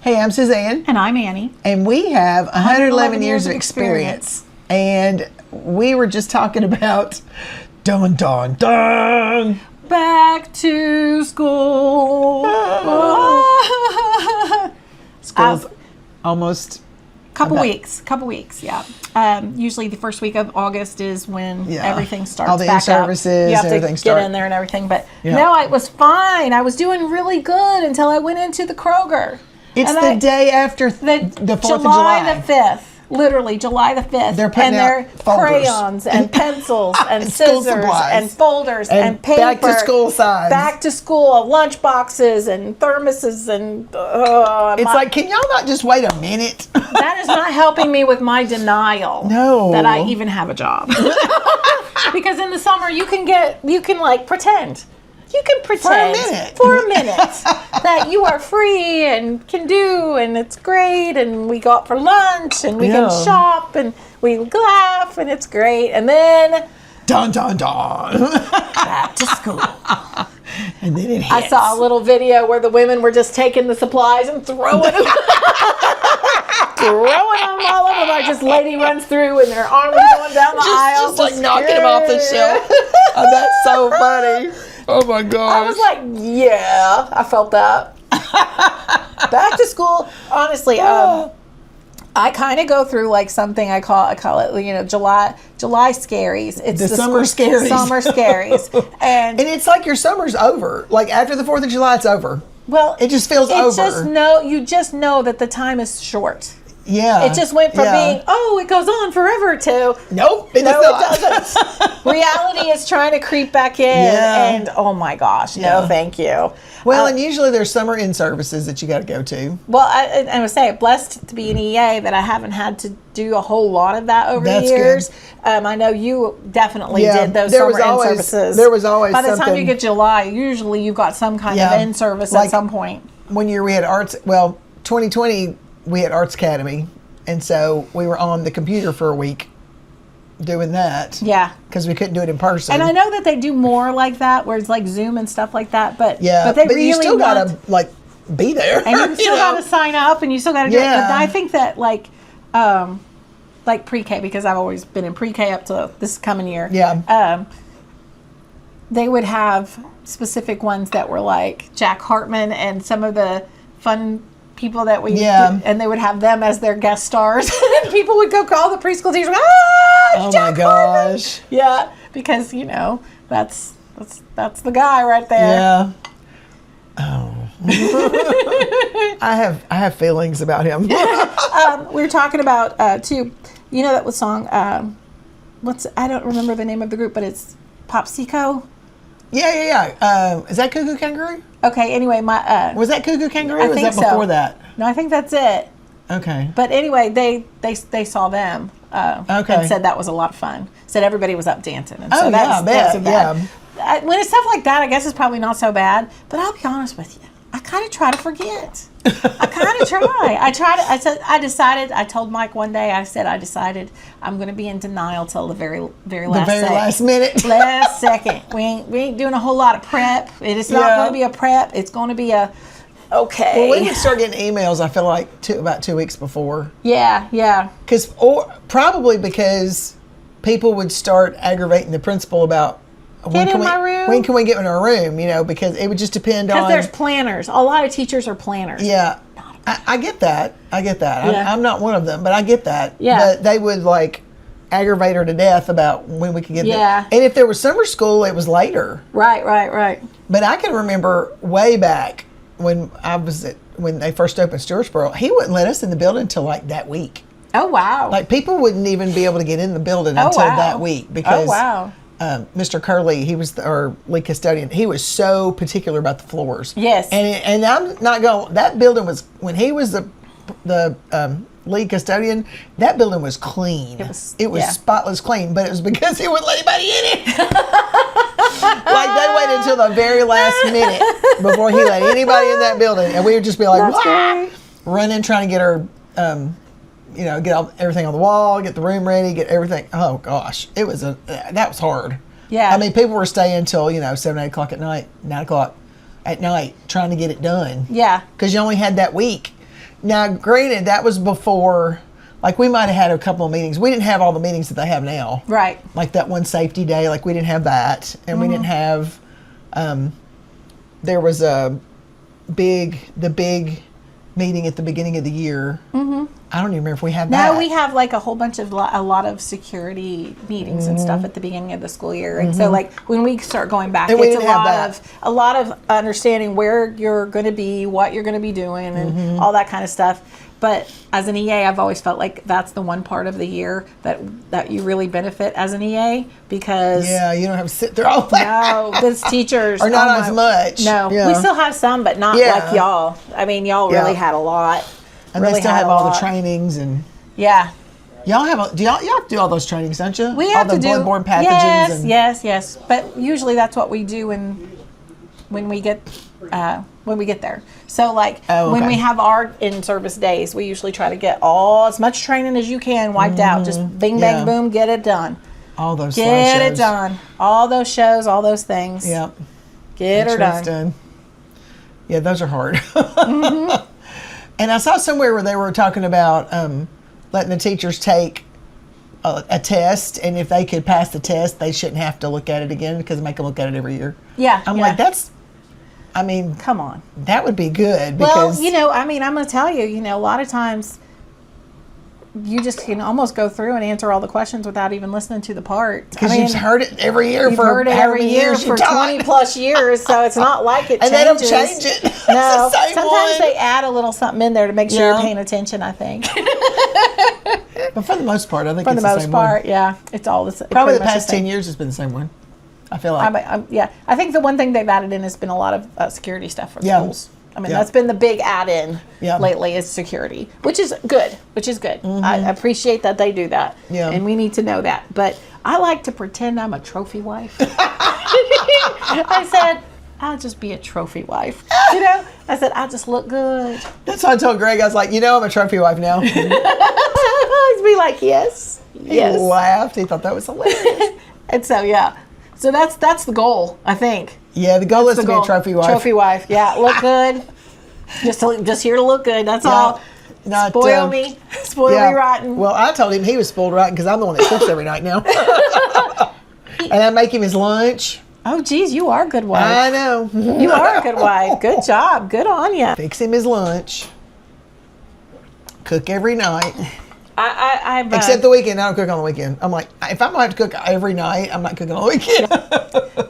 Hey, I'm Suzanne. And I'm Annie. And we have 111 years of experience. And we were just talking about dun, dun, dun. Back to school. School's almost... Couple weeks, yeah. Usually the first week of August is when everything starts all the back in-services, up. You have everything to get in there and everything. But no, it was fine. I was doing really good until I went into the Kroger. It's the day after the 4th of July. July the 5th. Literally, July the 5th. They're putting out crayons and pencils and scissors and folders and paper. Back to school signs. Back to school, lunch boxes and thermoses and... it's like, can y'all not just wait a minute? That is not helping me with my denial that I even have a job. Because in the summer, you can pretend. You can pretend for a minute that you are free and can do, and it's great, and we go out for lunch, and we can shop, and we laugh, and it's great, and then... Dun, dun, dun. Back to school. And then it hits. I saw a little video where the women were just taking the supplies and throwing them. Throwing them all over. Like this lady runs through and their arm is going down the aisle. Just like knocking them off the shelf. Oh, that's so funny. Oh my gosh. I was like, yeah, I felt that. Back to school, honestly, I kind of go through like something I call it, July scaries. It's the summer scaries. Summer scaries. And it's like your summer's over. Like after the 4th of July, it's over. Well, it just feels over. You just know that the time is short. Yeah. It just went from being, it goes on forever to... Nope, it doesn't. Reality is trying to creep back in, and oh my gosh, no thank you. Well, and usually there's summer in-services that you got to go to. Well, I would say, blessed to be an EA, that I haven't had to do a whole lot of that over the years. I know you definitely did those summer in-services. There was always By the something. time you get July, usually you've got some kind of in-service at some point. One year we had 2020... we had Arts Academy, and so we were on the computer for a week doing that. Yeah. Because we couldn't do it in person. And I know that they do more like that, where it's like Zoom and stuff like that, but you still got to be there. And you still got to sign up, and you still got to do it. But I think that like pre-K, because I've always been in pre-K up to this coming year. Yeah. They would have specific ones that were like Jack Hartman and some of the fun people that we and they would have them as their guest stars. And people would go call the preschool teachers, oh Jack my gosh. Hartman. Yeah, because that's the guy right there. Yeah. Oh. I have feelings about him. We were talking about too, that was song I don't remember the name of the group, but it's Popsico. Yeah. Is that Cuckoo Kangaroo? Okay, anyway, was that Cuckoo Kangaroo? I or was think that before that? No, I think that's it. Okay. But anyway, they saw them and said that was a lot of fun. Said everybody was up dancing. And so I bet. When it's stuff like that, I guess it's probably not so bad. But I'll be honest with you, I kind of try to forget. I told Mike one day, I decided I'm going to be in denial till the very last minute. Last second. We ain't doing a whole lot of prep. It is not going to be a prep. It's going to be a, okay. Well, we would start getting emails, I feel like, about 2 weeks before. Yeah. Probably because people would start aggravating the principal about, when can we get in our room? Because it would just depend on... Because there's planners. A lot of teachers are planners. Yeah. I get that. Yeah. I'm not one of them, but I get that. Yeah. But they would, aggravate her to death about when we could get there. And if there was summer school, it was later. Right. But I can remember way back when when they first opened Stewartsboro, he wouldn't let us in the building until, that week. Oh, wow. People wouldn't even be able to get in the building until that week because... Oh, wow. Mr. Curley, he was our lead custodian. He was so particular about the floors. Yes. And I'm not going. That building was, when he was the lead custodian, that building was clean. It was spotless clean, but it was because he wouldn't let anybody in it. They waited until the very last minute before he let anybody in that building, and we would just be running, trying to get our. Get everything on the wall, get the room ready, get everything. Oh gosh, that was hard. Yeah. I mean, people were staying till 7, 8 o'clock at night, 9 o'clock at night, trying to get it done. Yeah. Because you only had that week. Now, granted, that was before, like we might have had a couple of meetings. We didn't have all the meetings that they have now. Right. Like that one safety day, like we didn't have that. And we didn't have, there was the big meeting at the beginning of the year. I don't even remember if we had that. No, we have like a whole bunch of a lot of security meetings and stuff at the beginning of the school year, and so like when we start going back, And it's a lot of understanding where you're going to be, what you're going to be doing, and all that kind of stuff. But as an EA, I've always felt like that's the one part of the year that you really benefit as an EA because you don't have to sit there all day. No, those teachers or not as much. No, we still have some, but not like y'all. I mean, y'all really had a lot. And really they still have all the trainings and y'all have y'all do all those trainings, don't you? We have all to the do bloodborne pathogens. Yes. But usually that's what we do when we get there. So like when we have our in-service days, we usually try to get as much training as you can wiped out. Just bing, bang, boom, get it done. All those get it done. All those shows, all those things. Yep. Get her done. Yeah, those are hard. And I saw somewhere where they were talking about letting the teachers take a test, and if they could pass the test, they shouldn't have to look at it again because they make them look at it every year. Yeah. I'm like, come on. That would be good. Because, well, I'm going to tell you, a lot of times you just can almost go through and answer all the questions without even listening to the part. Because you've heard it every year for 20 plus years, so it's not like it changes. And they don't change it. No, it's the same sometimes they add a little something in there to make sure you're paying attention, I think. But for the most part, I think it's the same one. For the most part, yeah. It's all the same. Probably the past 10 years has been the same one. I feel like. I think the one thing they've added in has been a lot of security stuff for schools. I mean, that's been the big add-in lately is security, which is good. I appreciate that they do that. Yeah. And we need to know that. But I like to pretend I'm a trophy wife. I said, I'll just be a trophy wife. I said, I'll just look good. That's what I told Greg. I was like, I'm a trophy wife now. I'd be like, yes. He laughed. He thought that was hilarious. And so, so that's the goal, I think. Yeah, the goal is to be a trophy wife. Trophy wife, look good. Just here to look good. That's all. Not spoil me rotten. Well, I told him he was spoiled rotten because I'm the one that cooks every night now, and I make him his lunch. Oh, geez, you are a good wife. I know. You are a good wife. Good job. Good on you. Fix him his lunch. Cook every night. I except the weekend. I don't cook on the weekend. I'm like, if I'm going to have to cook every night, I'm not cooking on the weekend.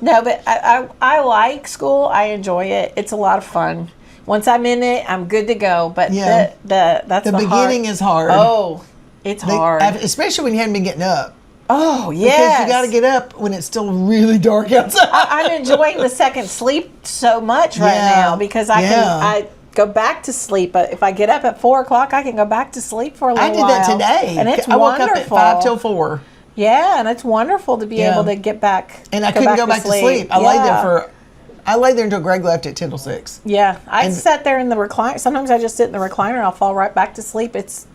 No, but I like school. I enjoy it. It's a lot of fun. Once I'm in it, I'm good to go. But that's the beginning is hard. Oh, it's hard. Especially when you haven't been getting up. Oh, yeah. Because you got to get up when it's still really dark outside. I'm enjoying the second sleep so much right now because I go back to sleep. If I get up at 4 o'clock, I can go back to sleep for a little while. I did that today. And it's I woke wonderful. up at 5 till 4. Yeah, and it's wonderful to be able to get back. And I couldn't go back to sleep. I laid there until Greg left at 10 till 6. Yeah, I sat there in the recliner. Sometimes I just sit in the recliner and I'll fall right back to sleep. It's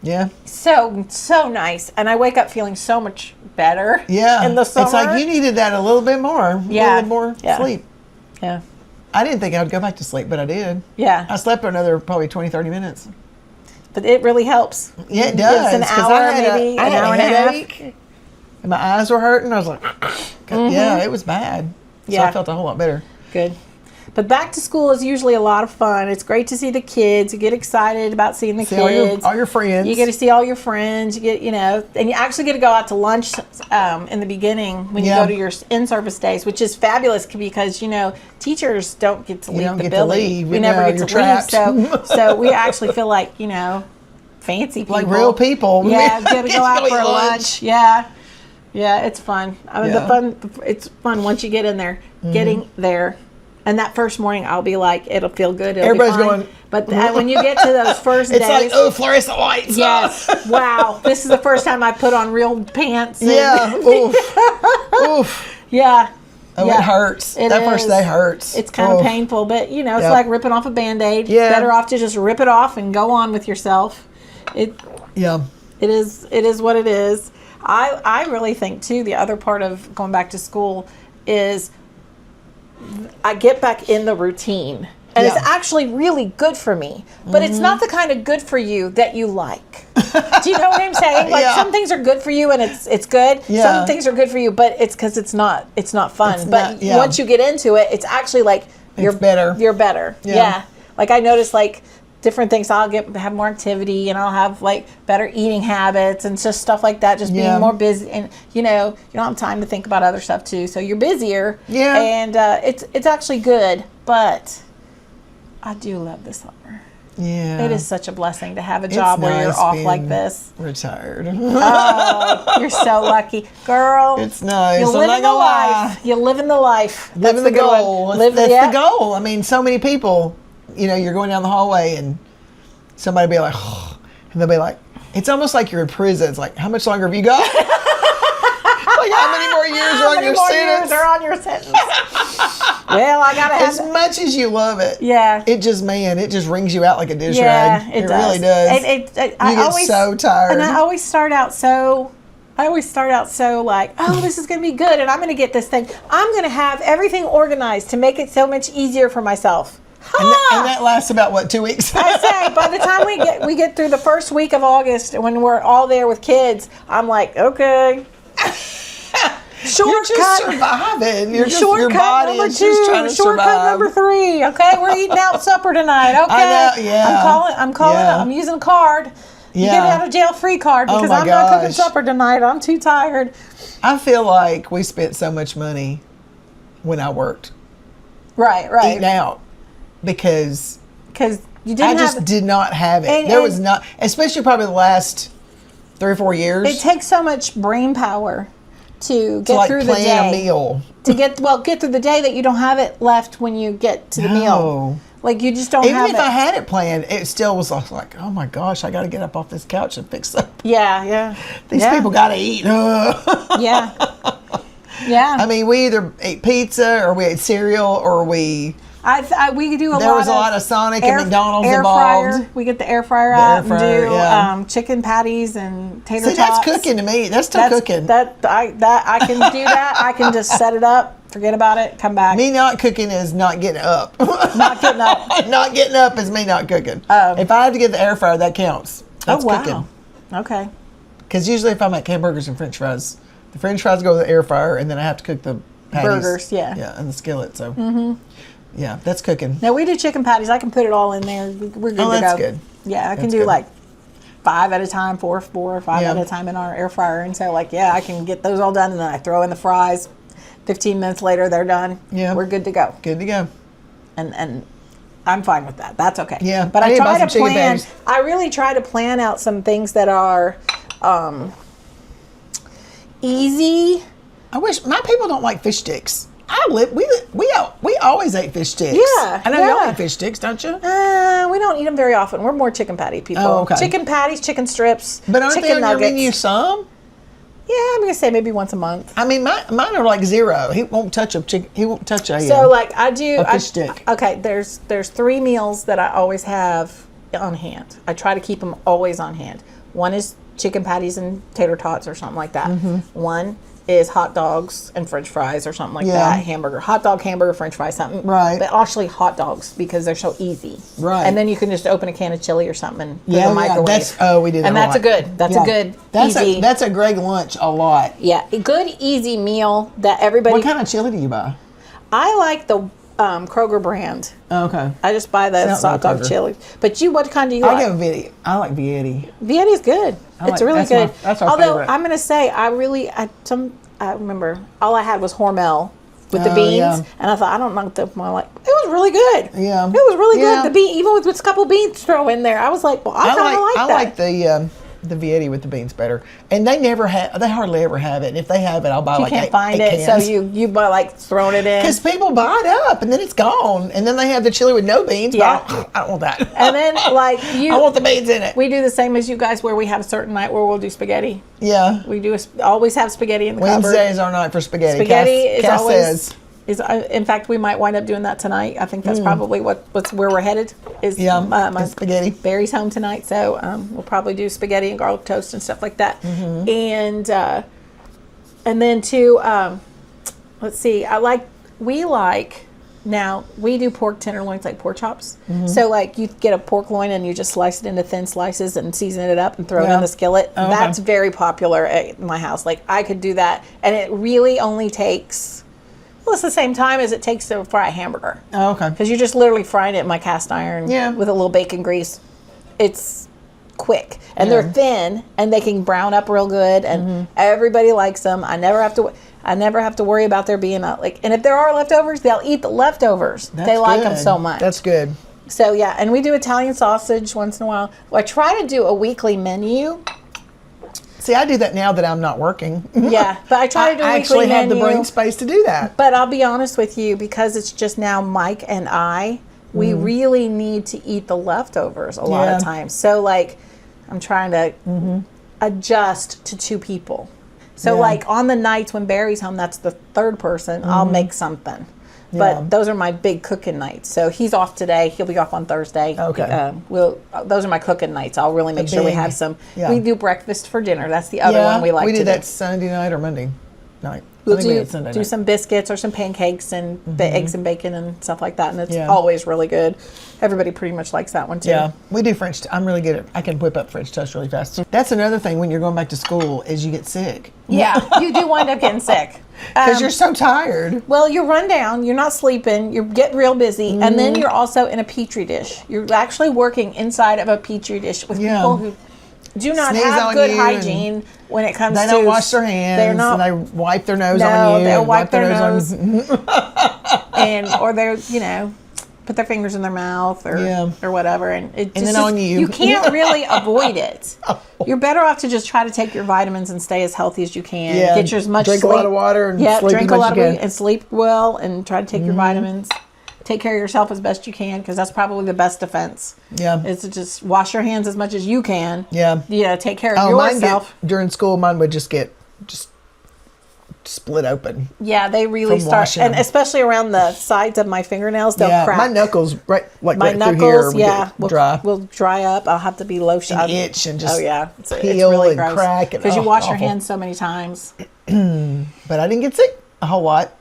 so nice. And I wake up feeling so much better in the summer. It's like you needed that a little bit more. Yeah. A little more sleep. Yeah. I didn't think I would go back to sleep, but I did. Yeah. I slept for another probably 20, 30 minutes. But it really helps. Yeah, it does. It's an hour, maybe an hour and a half. And my eyes were hurting. I was like, it was bad. So I felt a whole lot better. Good. But back to school is usually a lot of fun. It's great to see the kids. You get excited about seeing the kids. All your friends. You get to see all your friends. You get, and you actually get to go out to lunch in the begining when you go to your in-service days, which is fabulous because, teachers don't get to leave the building. We never get to leave. So we actually feel like, fancy people. Like real people. Yeah, get to go out for lunch. Yeah. Yeah, it's fun. I mean, it's fun once you get in there, getting there. And that first morning, I'll be like, it'll feel good. Everybody's going. But when you get to those first days. It's like, fluorescent lights. Yes. Wow. This is the first time I put on real pants. Yeah. Oof. Yeah. Oh, it hurts. That first day hurts. It's kind of painful, but, it's like ripping off a Band-Aid. Yeah. Better off to just rip it off and go on with yourself. It is what it is. I really think, too, the other part of going back to school is I get back in the routine. And it's actually really good for me. But it's not the kind of good for you that you like. Do you know what I'm saying? Like some things are good for you and it's good. Yeah. Some things are good for you, but it's because it's not fun. Once you get into it, it's actually like you're better. You're better. Yeah. Like I noticed like different things. I'll have more activity and I'll have like better eating habits and just stuff like that. Just being more busy, and you don't have time to think about other stuff too. So you're busier. Yeah. And it's actually good, but I do love the summer. Yeah. It is such a blessing to have a job where you're off like this. Retired. Oh, you're so lucky. Girl. It's nice. You're living the life. You're living the life. Living the goal. That's the goal. I mean, so many people, you're going down the hallway and somebody be like, oh, and they'll be like, it's almost like you're in prison. It's like, how much longer have you got? Like, how many more years are on your sentence? Are on your sentence? Well, I gotta have as much as you love it. Yeah. It just wrings you out like a dish rag. It really does. You get so tired. And I always start out so like, oh, this is going to be good, and I'm going to get this thing. I'm going to have everything organized to make it so much easier for myself. And that lasts about, what, 2 weeks? I say, by the time we get through the first week of August, when we're all there with kids, I'm like, okay. You're just surviving. Your body is just trying to survive. Shortcut number 3. Okay, we're eating out supper tonight. Okay, I know, yeah. I'm calling. I'm using a card. You get out of jail free card because I'm not cooking supper tonight. I'm too tired. I feel like we spent so much money when I worked. Right. Eating out because you didn't. Did not have it. There was not, especially probably the last 3 or 4 years. It takes so much brain power to get through the day. Plan a meal. To get through the day that you don't have it left when you get to the meal. Like you just don't have it. Even if I had it planned, it still was like, oh my gosh, I got to get up off this couch and fix up. Yeah. These people got to eat. Yeah. I mean, we either ate pizza or we ate cereal or we do a lot. There was a lot of Sonic and McDonald's involved. Fryer. We get the air fryer out and do chicken patties and tater tots. See, that's cooking to me. That's still cooking. I can do that. I can just set it up, forget about it, come back. Me not cooking is not getting up. Not getting up. Not getting up is me not cooking. If I have to get the air fryer, that counts. That's cooking. Okay. Because usually if I make hamburgers and French fries, the French fries go to the air fryer, and then I have to cook the patties. Burgers, yeah, and the skillet. So. Yeah, that's cooking. Now we do chicken patties. I can put it all in there. We're good to go. That's good. Yeah, I can do like 5 at a time, 4 or 5 at a time in our air fryer. And so I can get those all done, and then I throw in the fries. 15 minutes later, they're done. Yeah. We're good to go. Good to go. And I'm fine with that. That's okay. Yeah. But I try to plan. I really try to plan out some things that are easy. I wish my people don't like fish sticks. We always ate fish sticks. Yeah, I know y'all eat fish sticks, don't you? We don't eat them very often. We're more chicken patty people. Oh, okay. Chicken patties, chicken strips, but aren't chicken they on your menu some? Yeah, I'm gonna say maybe once a month. I mean, mine are like 0. He won't touch a chicken. He won't touch a. So like I do a fish stick. Okay, there's 3 meals that I always have on hand. I try to keep them always on hand. One is chicken patties and tater tots or something like that. One is hot dogs and French fries or something like that. Hot dog, hamburger, French fries, something. Right. But actually hot dogs because they're so easy. Right. And then you can just open a can of chili or something and put in the microwave. We do that. And that's a good, easy. That's a Greg lunch a lot. Yeah, a good, easy meal that everybody. What kind of chili do you buy? I like the Kroger brand. Oh, okay. I just buy the hot dog chili. But what kind do you like? I go Vietti. I like Vietti. Vietti is good. It's really good. That's our Although favorite. I'm going to say, I remember all I had was Hormel with the beans, and I thought, I don't know what it was really good. Yeah. It was really good. The bean, even with a couple beans thrown in there, I was like, well, I kind of like that. I like the Vietti with the beans better, and they hardly ever have it. And if they have it, I'll buy like 8 cans. You can't find it, so you buy like throwing it in. Because people buy it up, and then it's gone, and then they have the chili with no beans. Yeah, I don't want that. And then I want the beans in it. We do the same as you guys, where we have a certain night where we'll do spaghetti. Yeah, we do always have spaghetti in the cupboard. Wednesday is our night for spaghetti. Spaghetti is always. In fact, we might wind up doing that tonight. I think that's probably what's where we're headed. My spaghetti. Barry's home tonight, so we'll probably do spaghetti and garlic toast and stuff like that. And then too, let's see. We like Now, we do pork tenderloins like pork chops. So, like, you get a pork loin and you just slice it into thin slices and season it up and throw it in the skillet. Oh, That's very popular at my house. Like, I could do that. And it really only takes, well, it's the same time as it takes to fry a hamburger. Oh, okay. Because you're just literally frying it in my cast iron with a little bacon grease. It's quick. And they're thin and they can brown up real good. And everybody likes them. I never have to worry about there being and if there are leftovers, they'll eat the leftovers. They like them so much. That's good. So yeah, and we do Italian sausage once in a while. Well, I try to do a weekly menu. See, I do that now that I'm not working. Yeah, but I try to do a weekly menu. I actually have the brain space to do that. But I'll be honest with you, because it's just now Mike and I, we really need to eat the leftovers a lot of times. So like, I'm trying to adjust to 2 people. So like on the nights when Barry's home, that's the 3rd person, I'll make something. But those are my big cooking nights. So he's off today. He'll be off on Thursday. Okay. Those are my cooking nights. I'll really make sure we have some. Yeah. We do breakfast for dinner. That's the other one we like to do. We do that Sunday night or Monday night. We'll do some biscuits or some pancakes and eggs and bacon and stuff like that. And it's always really good. Everybody pretty much likes that one too. Yeah, we do French. I'm really good at, I can whip up French toast really fast. So that's another thing when you're going back to school is you get sick. Yeah, you do wind up getting sick. Because you're so tired. Well, you're run down, you're not sleeping, you're getting real busy, and then you're also in a petri dish. You're actually working inside of a petri dish with people who do not have good hygiene when it comes to... They don't wash their hands, and they wipe their nose on you. They'll wipe their nose. Or they're, put their fingers in their mouth or whatever. And then on you. You can't really avoid it. You're better off to just try to take your vitamins and stay as healthy as you can. Yeah. Get as much drink sleep. a lot of water and sleep drink as a lot you of can. water and sleep well and try to take your vitamins. Take care of yourself as best you can, because that's probably the best defense. Yeah. Is to just wash your hands as much as you can. Yeah. Yeah, take care of yourself. During school, mine would just get split open. Yeah, they really start, and especially around the sides of my fingernails, they'll crack. My knuckles, right knuckles, through here, will dry up. I'll have to be lotion. And itch and just it's peel really and gross. crack. Because you wash your hands so many times. But I didn't get sick a whole lot.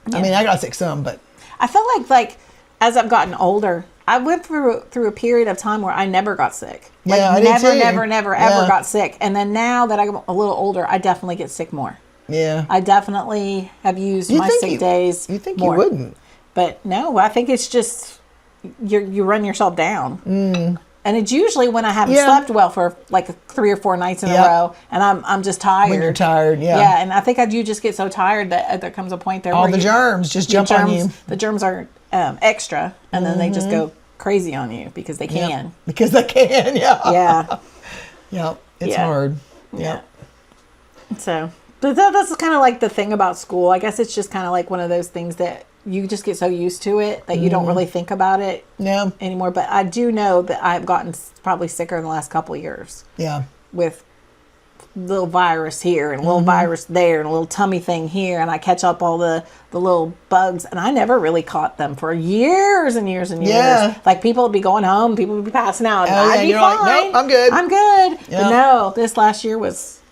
Yeah. I mean, I got sick some, but I feel like as I've gotten older, I went through a period of time where I never got sick. I did too. Never ever got sick. And then now that I'm a little older, I definitely get sick more. Yeah. I definitely have used my sick days. You think more. You wouldn't? But no, I think it's just you run yourself down. And it's usually when I haven't slept well for like 3 or 4 nights in a row, and I'm just tired. When you're tired, Yeah, and I think I do just get so tired that there comes a point there all where the germs just jump on you. The germs are extra, and then they just go crazy on you because they can. Because they can, Yeah. Yeah. It's hard. Yeah. So, but that's kind of like the thing about school. I guess it's just kind of like one of those things that you just get so used to it that you don't really think about it anymore. But I do know that I've gotten probably sicker in the last couple of years. Yeah. With little virus here and a little virus there and a little tummy thing here, and I catch up all the little bugs, and I never really caught them for years and years and years. Yeah. Like people would be going home, people would be passing out, and I'd be you're fine. Like, nope, I'm good. I'm good. Yeah. But no, this last year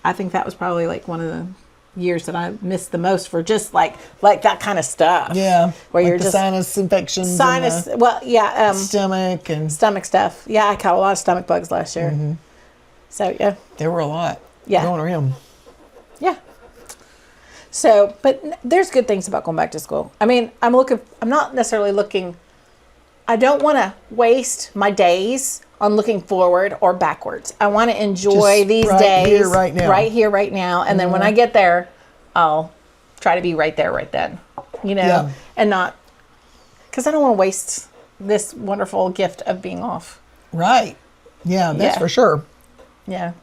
I think that was probably like one of the years that I missed the most for just like that kind of stuff. Yeah. Where like you're the just sinus infections. Stomach stuff. Yeah, I caught a lot of stomach bugs last year. So yeah. There were a lot. Yeah. Going around. Yeah. So, but there's good things about going back to school. I mean, I'm not necessarily looking, I don't want to waste my days on looking forward or backwards. I want to enjoy just these right days here, right now. Right here, right now. And then when I get there, I'll try to be right there, right then, and not, because I don't want to waste this wonderful gift of being off. Right. Yeah, that's for sure. Yeah.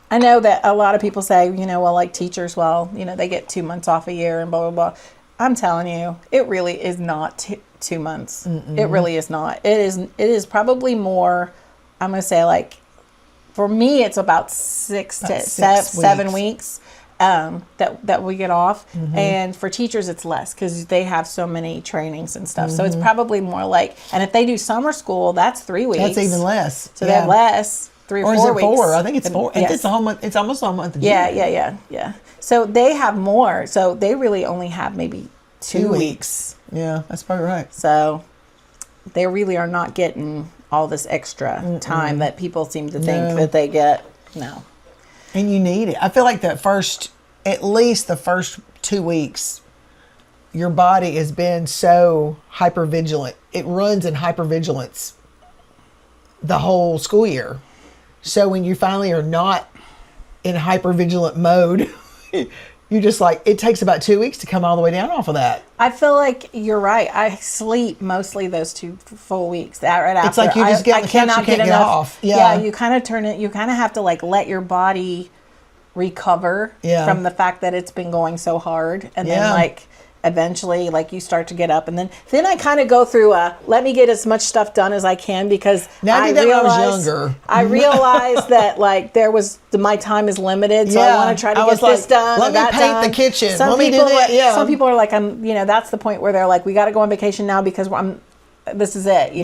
I know that a lot of people say, like teachers, they get 2 months off a year and blah, blah, blah. I'm telling you, it really is not 2 months. It really is not. It is probably more, I'm going to say like, for me, it's about 7 weeks that we get off. And for teachers, it's less because they have so many trainings and stuff. So it's probably more like, and if they do summer school, that's 3 weeks. That's even less. So they have less. 3 or 4 weeks. Or is it 4? I think it's 4. Yes. It's a whole month. It's almost a month. Yeah. So they have more. So they really only have maybe 2 weeks. Yeah, that's probably right. So they really are not getting all this extra time that people seem to think that they get. No. And you need it. I feel like at least the first 2 weeks, your body has been so hypervigilant. It runs in hypervigilance the whole school year. So when you finally are not in hypervigilant mode, you just it takes about 2 weeks to come all the way down off of that. I feel like you're right. I sleep mostly those 2 full weeks. Right after. It's like you just get on the couch, you can't get off. Yeah, you kind of turn it. You kind of have to let your body recover from the fact that it's been going so hard, and then eventually you start to get up, and then I kind of go through let me get as much stuff done as I can, because now I was younger. I realized that my time is limited, so I want to try to get this done. Let me paint the kitchen. Let me do that. Some people are like, that's the point where they're like, we got to go on vacation now because this is it.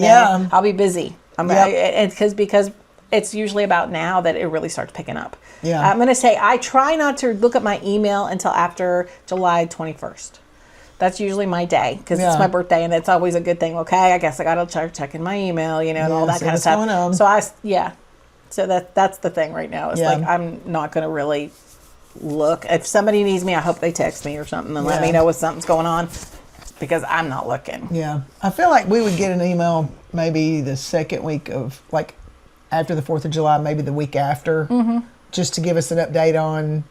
I'll be busy. Because it's usually about now that it really starts picking up. Yeah. I'm going to say I try not to look at my email until after July 21st. That's usually my day, because it's my birthday, and it's always a good thing. Okay, I guess I got to start checking my email, and all that kind of stuff. Going on. So that's the thing right now. It's I'm not going to really look. If somebody needs me, I hope they text me or something and let me know if something's going on, because I'm not looking. Yeah. I feel like we would get an email maybe the second week of, after the 4th of July, maybe the week after, just to give us an update on,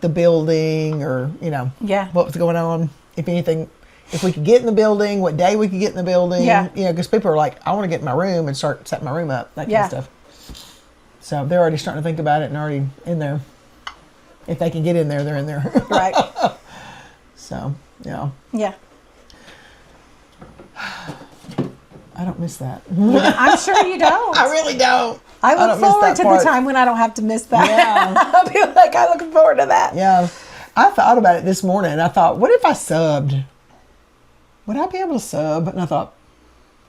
the building or, what was going on. If anything, if we could get in the building, what day we could get in the building. Yeah. Because people are like, I want to get in my room and start setting my room up, that kind of stuff. So they're already starting to think about it and already in there. If they can get in there, they're in there. Right. So, yeah. Yeah. I don't miss that. I'm sure you don't. I really don't. I look forward to the time when I don't have to miss that. Yeah. I'll be like, I'm looking forward to that. Yeah. I thought about it this morning, and I thought, what if I subbed? Would I be able to sub? And I thought,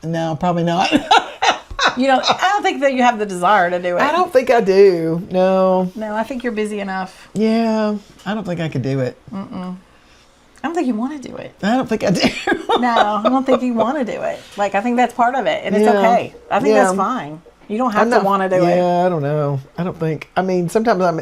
no, probably not. I don't think that you have the desire to do it. I don't think I do. No. No, I think you're busy enough. Yeah. I don't think I could do it. I don't think you want to do it. I don't think I do. No, I don't think you want to do it. I think that's part of it, and it's okay. I think that's fine. You don't have to want to do it. Yeah, I don't know. I don't think. I mean, sometimes I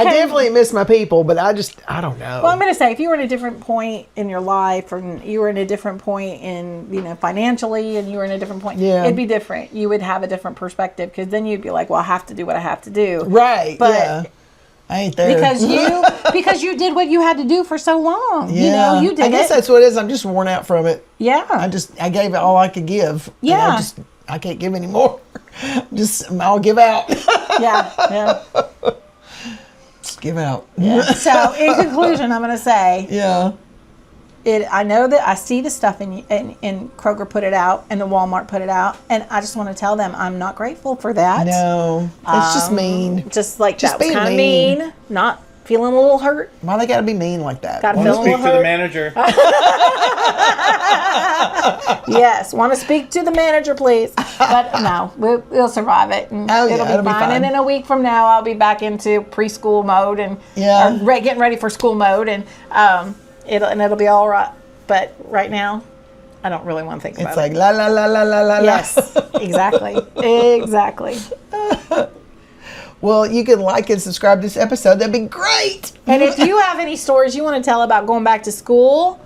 definitely miss my people, but I don't know. Well, I'm going to say, if you were in a different point in your life, or you were in a different point in, financially, and you were in a different point, it'd be different. You would have a different perspective, because then you'd be like, well, I have to do what I have to do. Right. But I ain't there. Because you did what you had to do for so long. Yeah. You did I guess that's what it is. I'm just worn out from it. Yeah. I gave it all I could give. Yeah. I can't give any more. I'll give out. Yeah. Just give out. Yeah. So in conclusion, I'm going to say, I know that I see the stuff in Kroger put it out and the Walmart put it out, and I just want to tell them I'm not grateful for that. No, it's just mean. Just that was kind of mean. Not feeling a little hurt. Why they got to be mean like that? Got to feel a little hurt. Speak to the manager. Yes, want to speak to the manager, please. But no, we'll survive it. And it'll be fine. And in a week from now, I'll be back into preschool mode and getting ready for school mode, and it'll be all right. But right now, I don't really want to think about it. It's like la la la la la la. Yes, exactly. Exactly. Well, you can like and subscribe to this episode. That'd be great. And if you have any stories you want to tell about going back to school,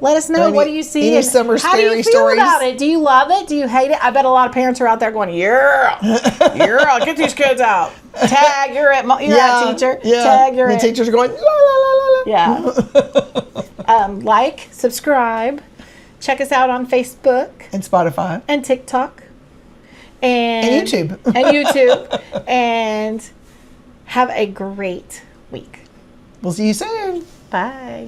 let us know. What do you see? Any summer scary stories? How do you feel about it? Do you love it? Do you hate it? I bet a lot of parents are out there going, yeah, get these kids out. Tag, you're at teacher. Yeah. Tag, you're at. The teachers are going, la la la la la. Yeah. Like, subscribe. Check us out on Facebook. And Spotify. And TikTok. And YouTube. And have a great week. We'll see you soon. Bye.